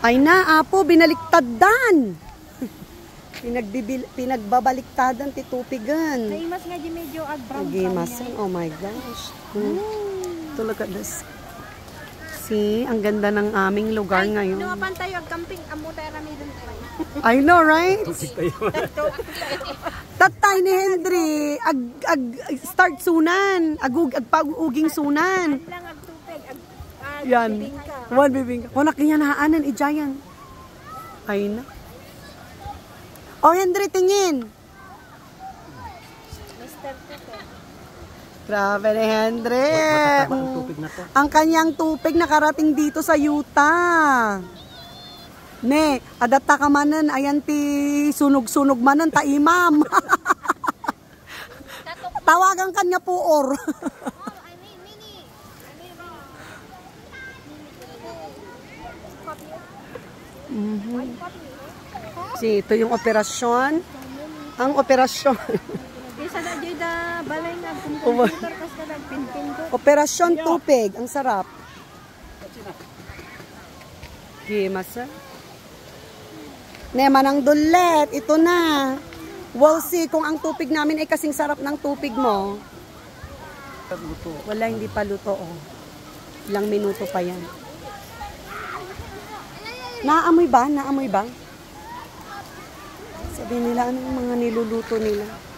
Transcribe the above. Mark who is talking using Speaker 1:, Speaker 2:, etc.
Speaker 1: Ay na, apo, binaliktaddan. Pinagbabaliktadan, titupigan.
Speaker 2: Naimas nga di medyo brown.
Speaker 1: Nagimasan, oh my gosh. Ito look at this. See, ang ganda ng aming lugar ngayon.
Speaker 2: Nuwapan tayo, camping, amutay rami dun tayo.
Speaker 1: I know, right? Tatay ni Henry, start sunan. Agpag-uging sunan.
Speaker 2: Lang agtupig,
Speaker 1: Yan. One bibingka. O, nakiyanaanan, ijayan. Ay na. O, Henry, tingin.
Speaker 2: Mr. Tupig.
Speaker 1: Grabe ni Henry. Ang kanyang tupig nakarating dito sa Utah. Ne, adata ka manan, ayan ti sunog-sunog manan, ta imam. Tawagan kanya puor. Si, ito yung operasyon. Ang operasyon. Operasyon tupig. Ang sarap. Gimasa. Nema ng dulet. Ito na. We'll see kung ang tupig namin ay kasing sarap ng tupig mo. Wala, hindi pa luto. Oh. Ilang minuto pa yan. Naamoy ba? Naamoy ba? Sabihin nila, anong mga niluluto nila?